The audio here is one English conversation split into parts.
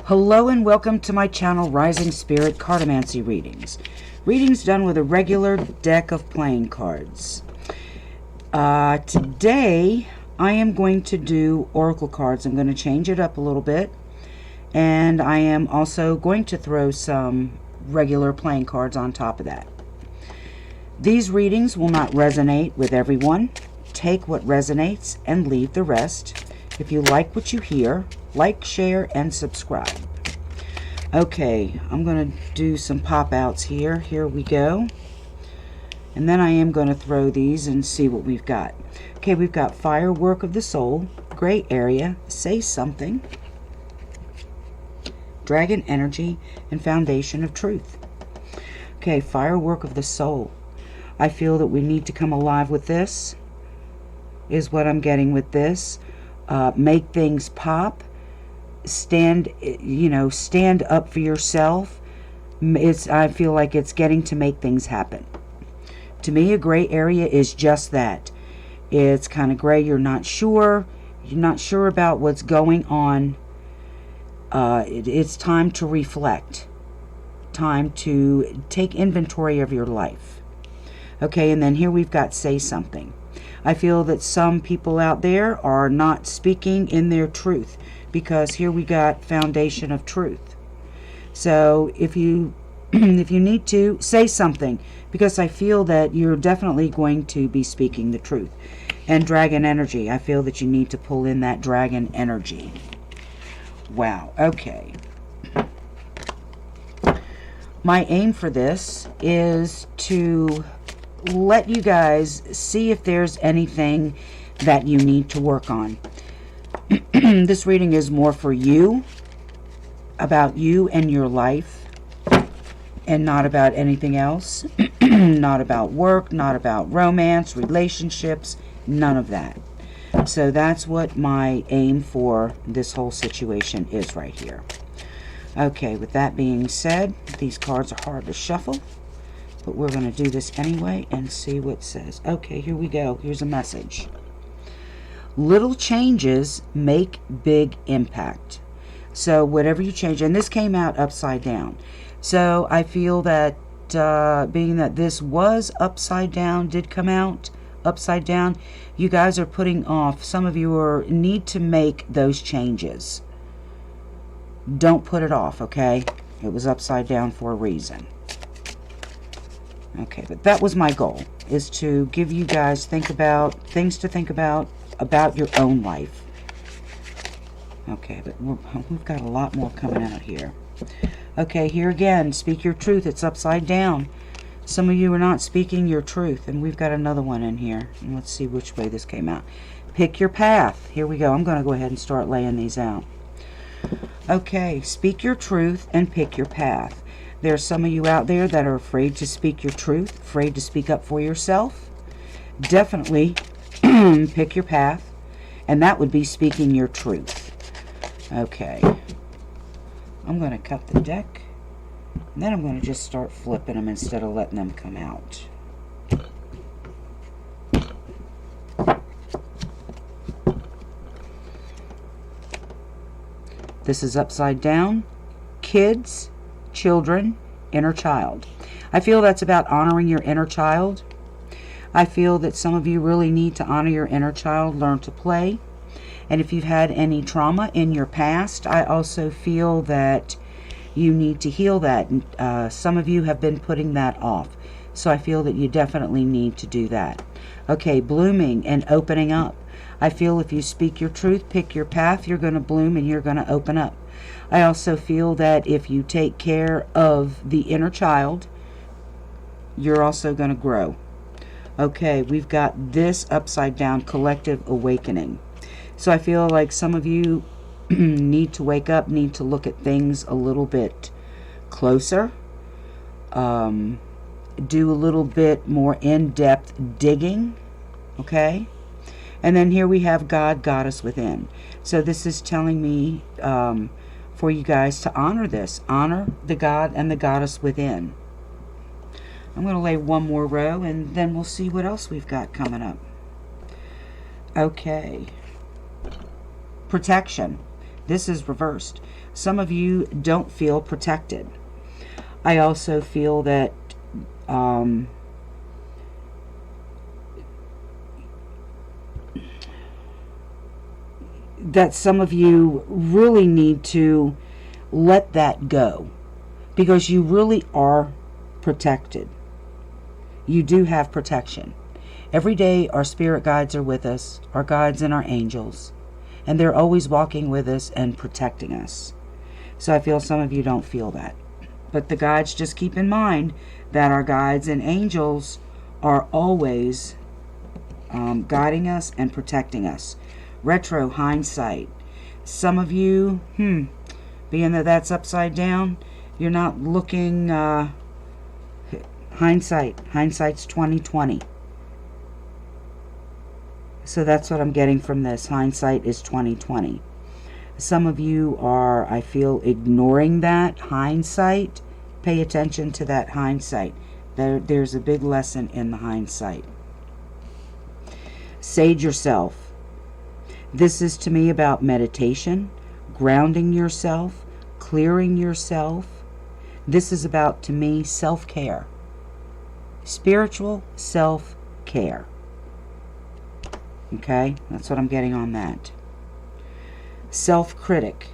Hello and welcome to my channel, Rising Spirit Cartomancy Readings. Readings done with a regular deck of playing cards. Today, I am going to do Oracle cards. I'm going to change it up a little bit. And I am also going to throw some regular playing cards on top of that. These readings will not resonate with everyone. Take what resonates and leave the rest. If you like what you hear, like, share, and subscribe. Okay, I'm going to do some pop-outs here. Here we go. And then I am going to throw these and see what we've got. Okay, we've got Firework of the Soul, Gray Area, Say Something, Dragon Energy, and Foundation of Truth. Okay, Firework of the Soul. I feel that we need to come alive with this, is what I'm getting with this. Make things pop. Stand up for yourself. I feel like it's getting to make things happen. To me, a gray area is just that. It's kind of gray. You're not sure. You're not sure about what's going on. It's time to reflect. Time to take inventory of your life. Okay, and then here we've got Say Something. I feel that some people out there are not speaking in their truth, because here we got Foundation of Truth. So if you if you need to, say something, because I feel that you're definitely going to be speaking the truth. And Dragon Energy, I feel that you need to pull in that Dragon Energy. Wow, okay. My aim for this is to let you guys see if there's anything that you need to work on. This reading is more for you, about you and your life, and not about anything else. Not about work, not about romance, relationships, none of that. So that's what my aim for this whole situation is right here. Okay, with that being said, these cards are hard to shuffle, but we're going to do this anyway and see what it says. Okay, here we go. Here's a message. Little changes make big impact. So whatever you change, and this came out upside down. So I feel that being that this was upside down, did come out upside down, you guys are putting off. Some of you need to make those changes. Don't put it off, okay? It was upside down for a reason. Okay, but that was my goal, is to give you guys things to think about your own life. Okay, but we've got a lot more coming out here. Okay, here again, speak your truth. It's upside down. Some of you are not speaking your truth, and we've got another one in here. And let's see which way this came out. Pick your path. Here we go. I'm going to go ahead and start laying these out. Okay, speak your truth and pick your path. There's some of you out there that are afraid to speak your truth, afraid to speak up for yourself. Definitely pick your path, and that would be speaking your truth. Okay. I'm going to cut the deck, and then I'm going to just start flipping them instead of letting them come out. This is upside down. Kids, children, inner child. I feel that's about honoring your inner child. I feel that some of you really need to honor your inner child, learn to play. And if you've had any trauma in your past, I also feel that you need to heal that. Some of you have been putting that off. So I feel that you definitely need to do that. Okay, blooming and opening up. I feel if you speak your truth, pick your path, you're going to bloom and you're going to open up. I also feel that if you take care of the inner child, you're also going to grow. Okay, we've got this upside down, collective awakening. So I feel like some of you need to wake up, need to look at things a little bit closer. Do a little bit more in-depth digging. Okay? And then here we have God, Goddess within. So this is telling me for you guys to honor this. Honor the God and the Goddess within. I'm going to lay one more row, and then we'll see what else we've got coming up. Okay. Protection. This is reversed. Some of you don't feel protected. I also feel that that some of you really need to let that go, because you really are protected. You do have protection. Every day our spirit guides are with us, our guides and our angels, and they're always walking with us and protecting us. So I feel some of you don't feel that. But the guides, just keep in mind that our guides and angels are always guiding us and protecting us. Retro hindsight. Some of you, being that that's upside down, you're not looking hindsight. Hindsight's 20/20. So that's what I'm getting from this. Hindsight is 20/20. Some of you are, I feel, ignoring that hindsight. Pay attention to that hindsight. There's a big lesson in the hindsight. Sage yourself. This is to me about meditation, grounding yourself, clearing yourself. This is about, to me, self-care. Spiritual self-care. Okay? That's what I'm getting on that. Self-critic.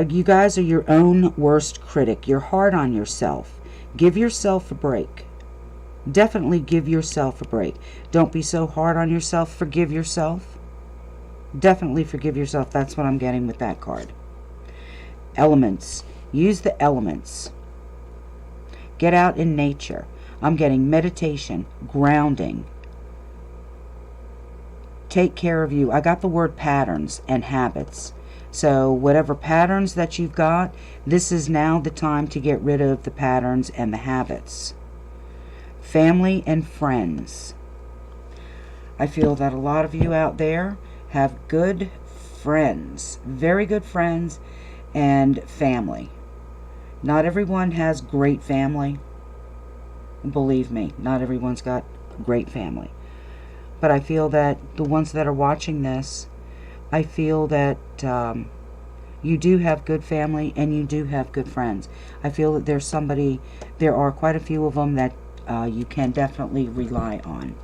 You guys are your own worst critic. You're hard on yourself. Give yourself a break. Definitely give yourself a break. Don't be so hard on yourself. Forgive yourself. Definitely forgive yourself. That's what I'm getting with that card. Elements. Use the elements. Get out in nature. I'm getting meditation, grounding. Take care of you. I got the word patterns and habits. So whatever patterns that you've got, this is now the time to get rid of the patterns and the habits. Family and friends. I feel that a lot of you out there have good friends, very good friends, and family. Not everyone has great family. Believe me, not everyone's got great family. But I feel that the ones that are watching this, I feel that you do have good family and you do have good friends. I feel that there are quite a few of them that you can definitely rely on.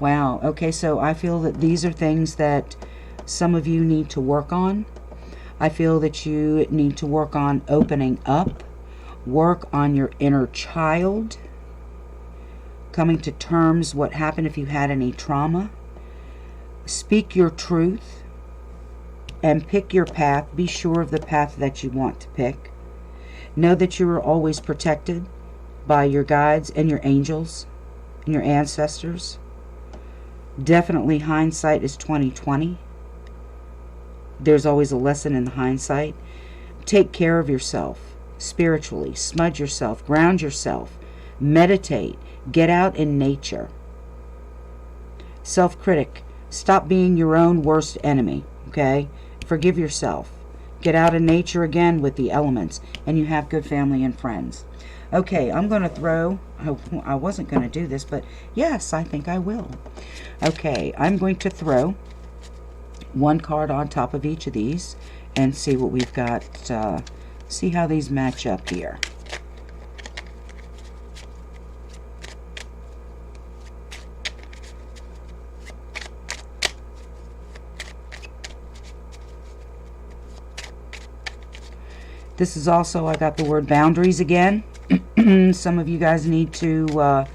Wow. Okay, so I feel that these are things that some of you need to work on. I feel that you need to work on opening up, work on your inner child, coming to terms what happened if you had any trauma. Speak your truth and pick your path. Be sure of the path that you want to pick. Know that you are always protected by your guides and your angels and your ancestors. Definitely hindsight is 20/20. There's always a lesson in the hindsight. Take care of yourself spiritually. Smudge yourself. Ground yourself. Meditate. Get out in nature. Self-critic. Stop being your own worst enemy. Okay? Forgive yourself. Get out in nature again with the elements. And you have good family and friends. Okay, I'm going to throw... I wasn't going to do this, but yes, I think I will. Okay, I'm going to throw one card on top of each of these and see what we've got. See how these match up here. This is also, I got the word boundaries again. Some of you guys need to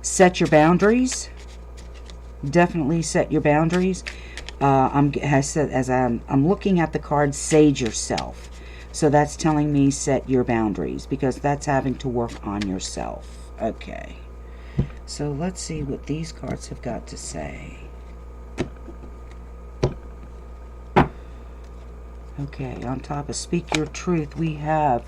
set your boundaries. Definitely set your boundaries. I'm looking at the card, Sage Yourself. So that's telling me set your boundaries, because that's having to work on yourself. Okay. So let's see what these cards have got to say. Okay, on top of Speak Your Truth, we have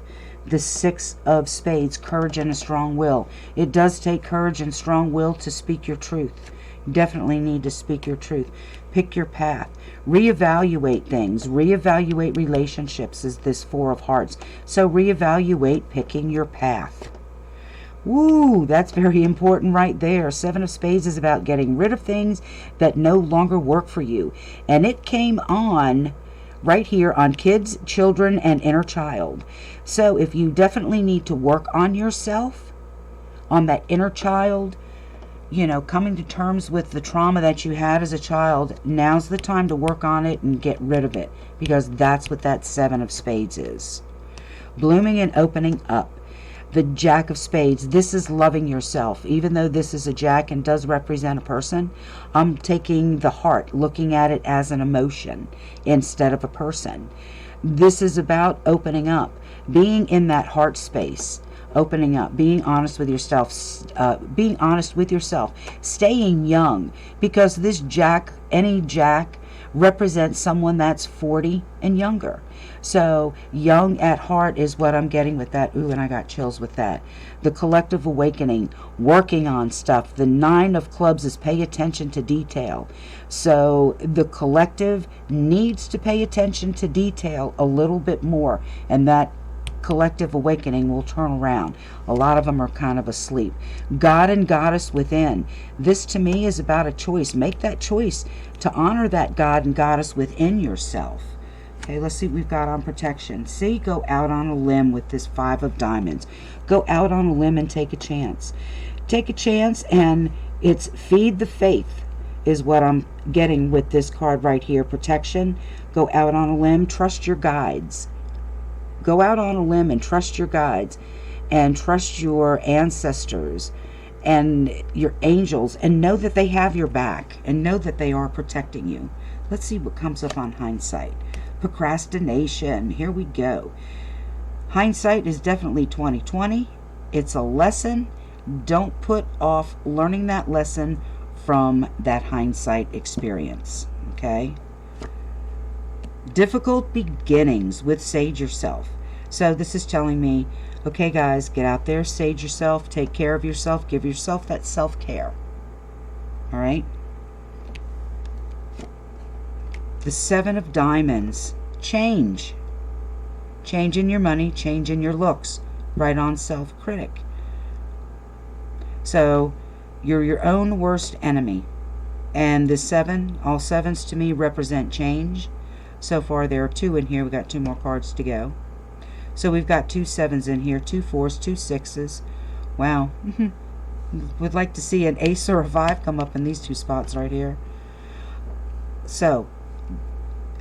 the Six of Spades, courage and a strong will. It does take courage and strong will to speak your truth. You definitely need to speak your truth. Pick your path. Reevaluate things. Reevaluate relationships is this Four of Hearts. So reevaluate picking your path. Woo, that's very important right there. Seven of Spades is about getting rid of things that no longer work for you. And it came on right here on kids, children, and inner child. So if you definitely need to work on yourself, on that inner child, you know, coming to terms with the trauma that you had as a child, now's the time to work on it and get rid of it, because that's what that Seven of Spades is. Blooming and opening up. The Jack of Spades, this is loving yourself. Even though this is a Jack and does represent a person, I'm taking the heart, looking at it as an emotion instead of a person. This is about opening up, being in that heart space, opening up, being honest with yourself, staying young, because this Jack, any Jack, represents someone that's 40 and younger. So young at heart is what I'm getting with that. Ooh, and I got chills with that. The collective awakening, working on stuff. The Nine of Clubs is pay attention to detail. So the collective needs to pay attention to detail a little bit more, and that collective awakening will turn around. A lot of them are kind of asleep. God and Goddess within. This to me is about a choice. Make that choice to honor that God and Goddess within yourself. Okay, let's see what we've got on protection. See, go out on a limb with this Five of Diamonds. Go out on a limb and take a chance. Take a chance, and it's feed the faith is what I'm getting with this card right here. Protection. Go out on a limb. Trust your guides. Go out on a limb and trust your guides, and trust your ancestors and your angels, and know that they have your back, and know that they are protecting you. Let's see what comes up on hindsight. Procrastination. Here we go. Hindsight is definitely 2020. It's a lesson. Don't put off learning that lesson from that hindsight experience. Okay? Difficult beginnings with Sage Yourself. So this is telling me, okay guys, get out there, sage yourself, take care of yourself, give yourself that self-care. All right? The Seven of Diamonds. Change. Change in your money, change in your looks. Right on self-critic. So you're your own worst enemy. And the seven, all sevens to me represent change. So far there are two in here. We've got two more cards to go. So we've got two sevens in here, two fours, two sixes. Wow. Would like to see an ace or a five come up in these two spots right here. So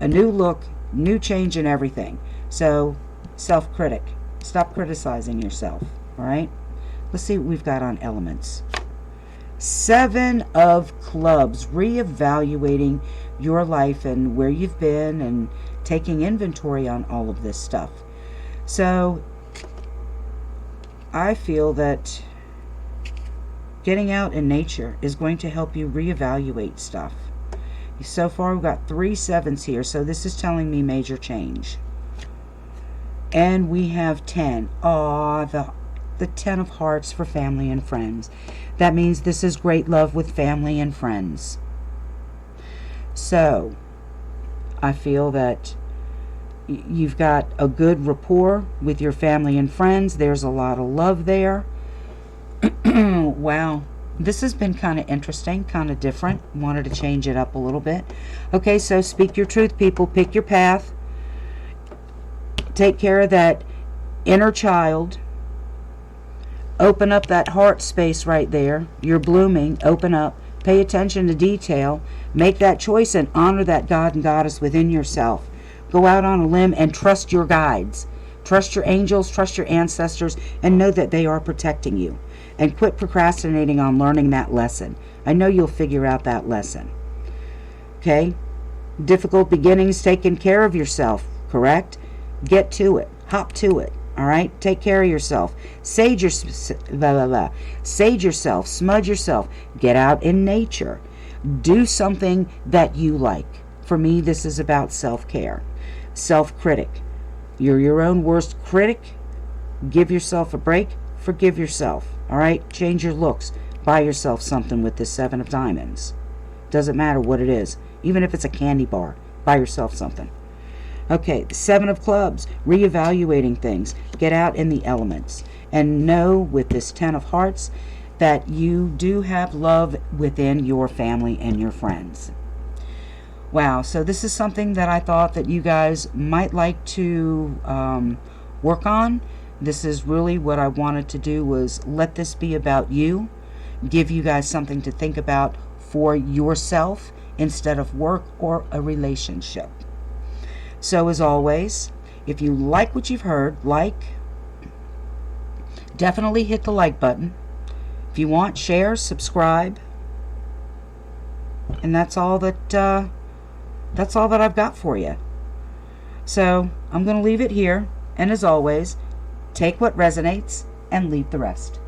a new look, new change in everything. So self-critic. Stop criticizing yourself. All right? Let's see what we've got on elements. Seven of Clubs. Reevaluating your life and where you've been and taking inventory on all of this stuff. So I feel that getting out in nature is going to help you reevaluate stuff. So far we've got three sevens here, so this is telling me major change. And we have 10. Aw, the 10 of Hearts for family and friends. That means this is great love with family and friends. So I feel that you've got a good rapport with your family and friends. There's a lot of love there. Wow. This has been kind of interesting, kind of different. Wanted to change it up a little bit. Okay, so speak your truth, people. Pick your path. Take care of that inner child. Open up that heart space right there. You're blooming. Open up. Pay attention to detail. Make that choice and honor that God and Goddess within yourself. Go out on a limb and trust your guides. Trust your angels, trust your ancestors, and know that they are protecting you. And quit procrastinating on learning that lesson. I know you'll figure out that lesson. Okay? Difficult beginnings, taking care of yourself, correct? Get to it. Hop to it. All right? Take care of yourself. Sage yourself. Smudge yourself. Get out in nature. Do something that you like. For me, this is about self-care. Self-critic. You're your own worst critic. Give yourself a break. Forgive yourself. All right? Change your looks. Buy yourself something with this Seven of Diamonds. Doesn't matter what it is. Even if it's a candy bar. Buy yourself something. Okay, the Seven of Clubs. Reevaluating things. Get out in the elements. And know with this 10 of Hearts that you do have love within your family and your friends. Wow, so this is something that I thought that you guys might like to work on. This is really what I wanted to do, was let this be about you, give you guys something to think about for yourself instead of work or a relationship. So as always, if you like what you've heard, definitely hit the like button. If you want, share, subscribe, and that's all that I've got for you. So I'm going to leave it here, and as always, take what resonates and leave the rest.